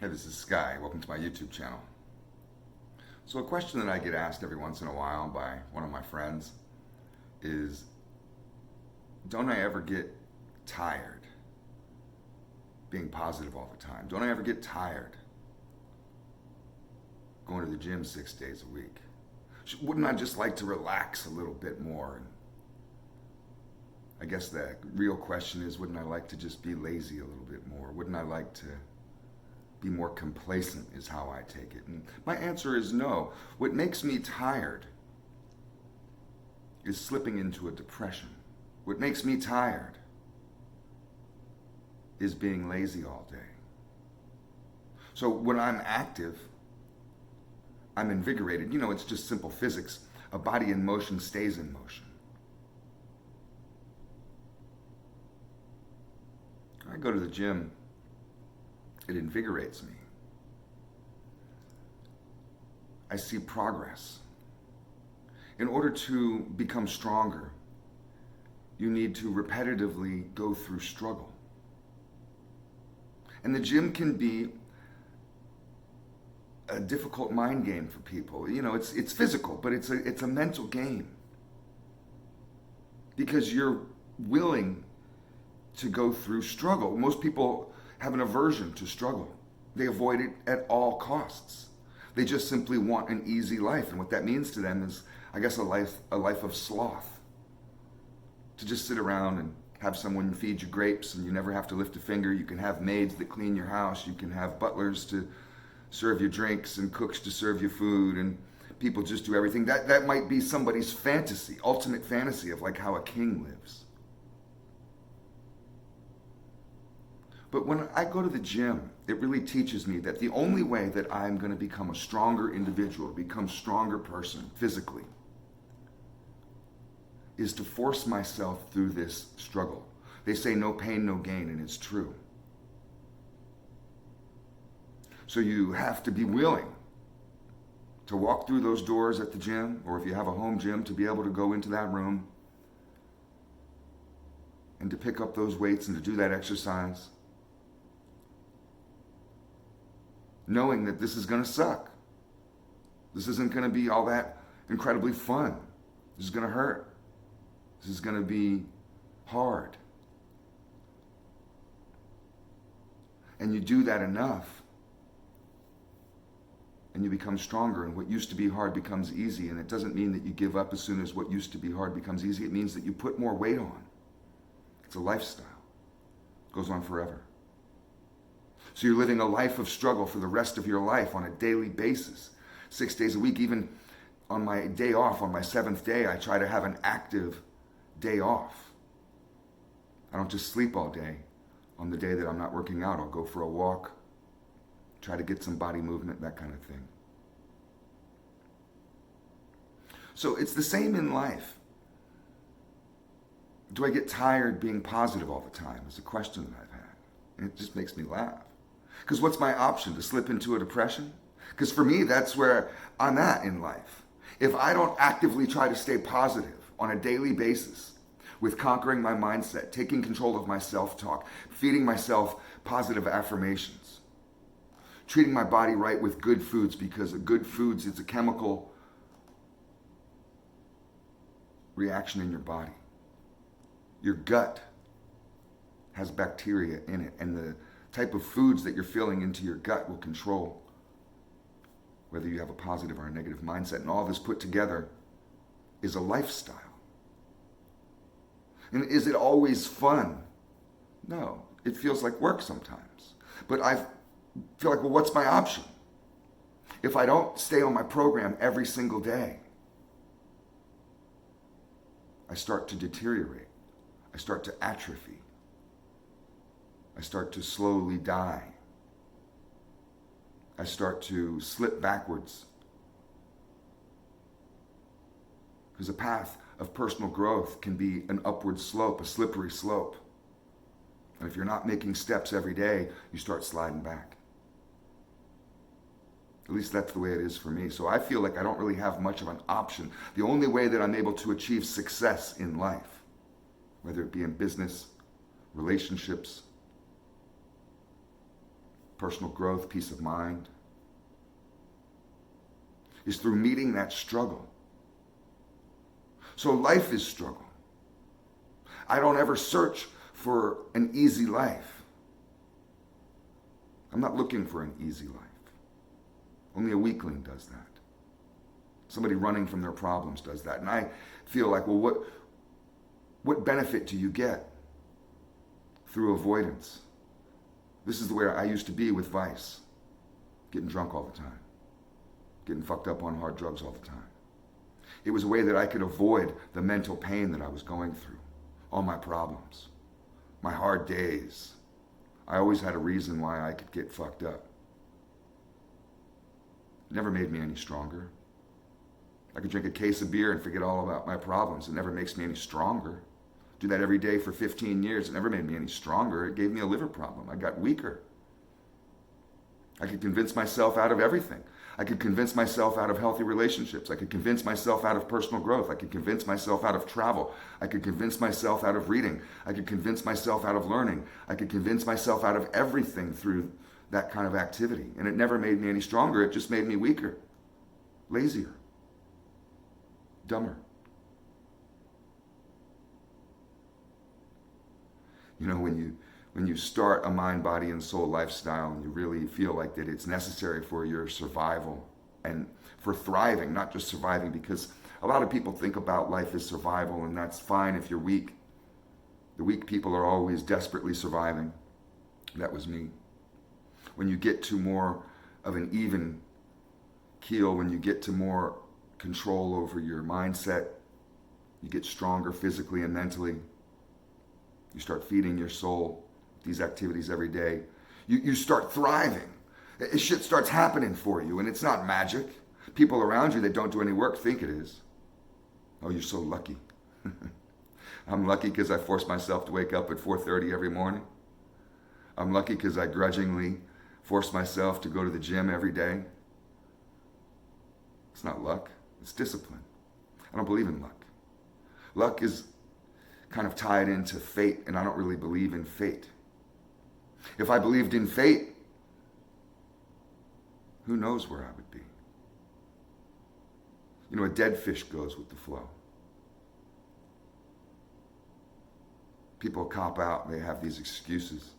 Hey, this is Sky. Welcome to my YouTube channel. So a question that I get asked every once in a while by one of my friends is, don't I ever get tired being positive all the time? Don't I ever get tired going to the gym 6 days a week? Wouldn't I just like to relax a little bit more? And I guess the real question is, wouldn't I like to just be lazy a little bit more? Wouldn't I like to be more complacent, is how I take it. And my answer is no. What makes me tired is slipping into a depression. What makes me tired is being lazy all day. So when I'm active, I'm invigorated. You know, it's just simple physics. A body in motion stays in motion. I go to the gym, it invigorates me. I see progress. In order to become stronger, you need to repetitively go through struggle. And the gym can be a difficult mind game for people. You know, it's physical, but it's a mental game. Because you're willing to go through struggle. Most people have an aversion to struggle. They avoid it at all costs. They just simply want an easy life. And what that means to them is, I guess, a life of sloth. To just sit around and have someone feed you grapes and you never have to lift a finger. You can have maids that clean your house. You can have butlers to serve you drinks and cooks to serve you food, and people just do everything. That might be somebody's fantasy, ultimate fantasy of like how a king lives. But when I go to the gym, it really teaches me that the only way that I'm going to become a stronger individual, become a stronger person physically, is to force myself through this struggle. They say no pain, no gain, and it's true. So you have to be willing to walk through those doors at the gym, or if you have a home gym, to be able to go into that room and to pick up those weights and to do that exercise, knowing that this is going to suck. This isn't going to be all that incredibly fun. This is going to hurt. This is going to be hard. And you do that enough, and you become stronger, and what used to be hard becomes easy. And it doesn't mean that you give up as soon as what used to be hard becomes easy. It means that you put more weight on. It's a lifestyle. It goes on forever. So you're living a life of struggle for the rest of your life on a daily basis, 6 days a week. Even on my day off, on my 7th day, I try to have an active day off. I don't just sleep all day. On the day that I'm not working out, I'll go for a walk, try to get some body movement, that kind of thing. So it's the same in life. Do I get tired being positive all the time? Is a question that I've had. And it just makes me laugh. Because what's my option? To slip into a depression? Because for me, that's where I'm at in life. If I don't actively try to stay positive on a daily basis, with conquering my mindset, taking control of my self-talk, feeding myself positive affirmations, treating my body right with good foods, because good foods, it's a chemical reaction in your body. Your gut has bacteria in it, and the type of foods that you're filling into your gut will control whether you have a positive or a negative mindset. And all this put together is a lifestyle. And is it always fun? No. It feels like work sometimes. But I feel like, well, what's my option? If I don't stay on my program every single day, I start to deteriorate. I start to atrophy. I start to slowly die. I start to slip backwards. Because a path of personal growth can be an upward slope, a slippery slope. And if you're not making steps every day, you start sliding back. At least that's the way it is for me. So I feel like I don't really have much of an option. The only way that I'm able to achieve success in life, whether it be in business, relationships, personal growth, peace of mind, is through meeting that struggle. So life is struggle. I don't ever search for an easy life. I'm not looking for an easy life. Only a weakling does that. Somebody running from their problems does that. And I feel like, well, what benefit do you get through avoidance? This is the way I used to be with vice. Getting drunk all the time. Getting fucked up on hard drugs all the time. It was a way that I could avoid the mental pain that I was going through. All my problems. My hard days. I always had a reason why I could get fucked up. It never made me any stronger. I could drink a case of beer and forget all about my problems. It never makes me any stronger. Do that every day for 15 years. It never made me any stronger. It gave me a liver problem. I got weaker. I could convince myself out of everything. I could convince myself out of healthy relationships. I could convince myself out of personal growth. I could convince myself out of travel. I could convince myself out of reading. I could convince myself out of learning. I could convince myself out of everything through that kind of activity. And it never made me any stronger. It just made me weaker, lazier, dumber. You know, when you start a mind, body, and soul lifestyle and you really feel like that it's necessary for your survival and for thriving, not just surviving, because a lot of people think about life as survival, and that's fine if you're weak. The weak people are always desperately surviving. That was me. When you get to more of an even keel, when you get to more control over your mindset, you get stronger physically and mentally. You start feeding your soul these activities every day. You start thriving. Shit starts happening for you, and it's not magic. People around you that don't do any work think it is. Oh, you're so lucky. I'm lucky because I force myself to wake up at 4:30 every morning. I'm lucky because I grudgingly force myself to go to the gym every day. It's not luck. It's discipline. I don't believe in luck. Luck is kind of tied into fate, and I don't really believe in fate. If I believed in fate, who knows where I would be? You know, a dead fish goes with the flow. People cop out, they have these excuses.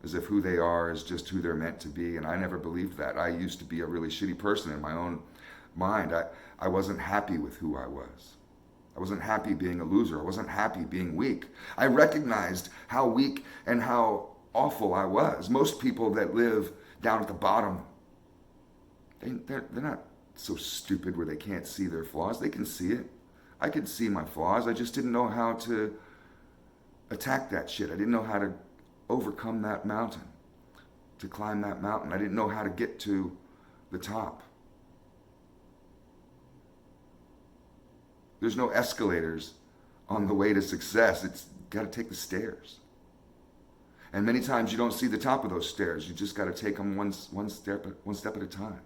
As if who they are is just who they're meant to be, and I never believed that. I used to be a really shitty person in my own mind. I wasn't happy with who I was. I wasn't happy being a loser. I wasn't happy being weak. I recognized how weak and how awful I was. Most people that live down at the bottom, they're not so stupid where they can't see their flaws. They can see it. I could see my flaws. I just didn't know how to attack that shit. I didn't know how to overcome that mountain, to climb that mountain. I didn't know how to get to the top. There's no escalators on the way to success. It's got to take the stairs. And many times you don't see the top of those stairs. You just got to take them one step at a time.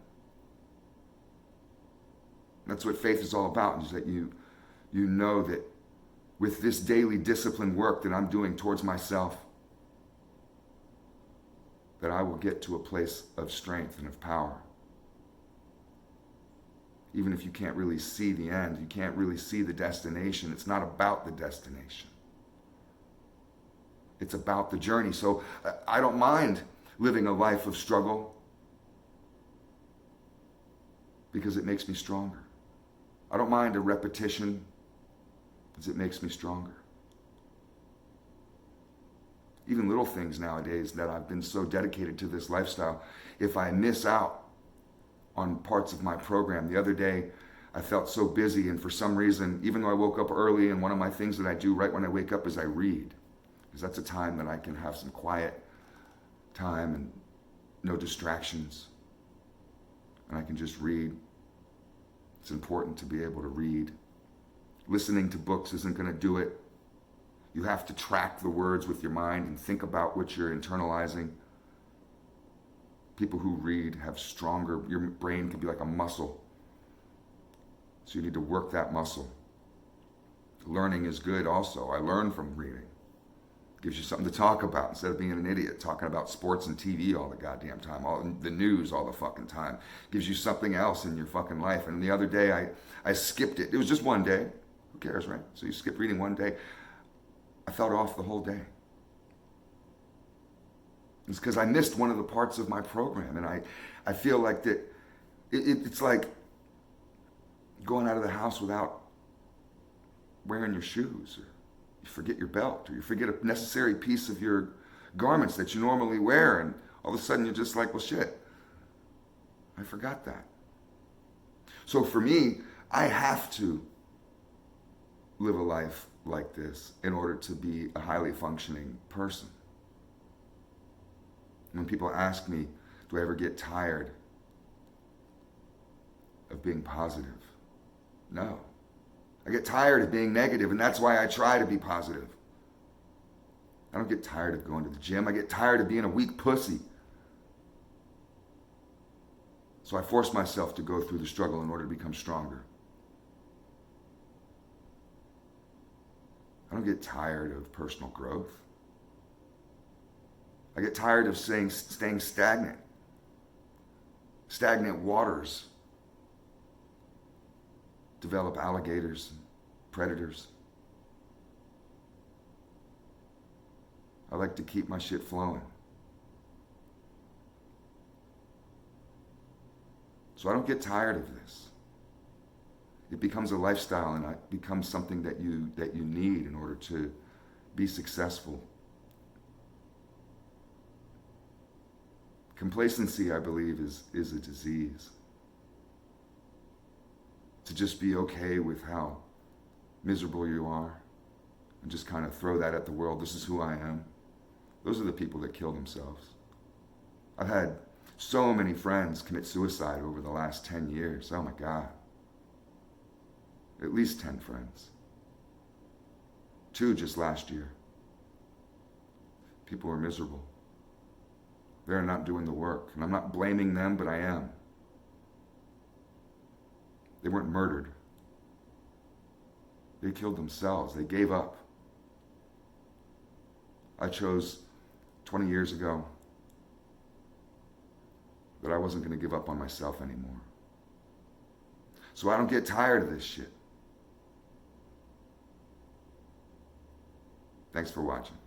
That's what faith is all about, is that you know that with this daily discipline work that I'm doing towards myself, that I will get to a place of strength and of power. Even if you can't really see the end, you can't really see the destination. It's not about the destination. It's about the journey. So I don't mind living a life of struggle because it makes me stronger. I don't mind a repetition because it makes me stronger. Even little things nowadays that I've been so dedicated to this lifestyle, if I miss out on parts of my program. The other day, I felt so busy, and for some reason, even though I woke up early, and one of my things that I do right when I wake up is I read, because that's a time that I can have some quiet time and no distractions, and I can just read. It's important to be able to read. Listening to books isn't going to do it. You have to track the words with your mind and think about what you're internalizing. People who read have stronger, your brain can be like a muscle. So you need to work that muscle. Learning is good also. I learn from reading. Gives you something to talk about instead of being an idiot talking about sports and TV all the goddamn time, all the news all the fucking time. Gives you something else in your fucking life. And the other day I skipped it. It was just one day. Who cares, right? So you skip reading one day. I felt off the whole day. It's because I missed one of the parts of my program. And I feel like that it's like going out of the house without wearing your shoes, or you forget your belt, or you forget a necessary piece of your garments that you normally wear, and all of a sudden you're just like, well, shit, I forgot that. So for me, I have to live a life like this in order to be a highly functioning person. When people ask me, do I ever get tired of being positive? No. I get tired of being negative, and that's why I try to be positive. I don't get tired of going to the gym. I get tired of being a weak pussy. So I force myself to go through the struggle in order to become stronger. I don't get tired of personal growth. I get tired of staying stagnant. Stagnant waters develop alligators and predators. I like to keep my shit flowing. So I don't get tired of this. It becomes a lifestyle, and it becomes something that you need in order to be successful. Complacency, I believe, is a disease. To just be okay with how miserable you are and just kind of throw that at the world. This is who I am. Those are the people that kill themselves. I've had so many friends commit suicide over the last 10 years. Oh my God. At least 10 friends. 2 just last year. People are miserable. They're not doing the work. And I'm not blaming them, but I am. They weren't murdered. They killed themselves. They gave up. I chose 20 years ago that I wasn't going to give up on myself anymore. So I don't get tired of this shit. Thanks for watching.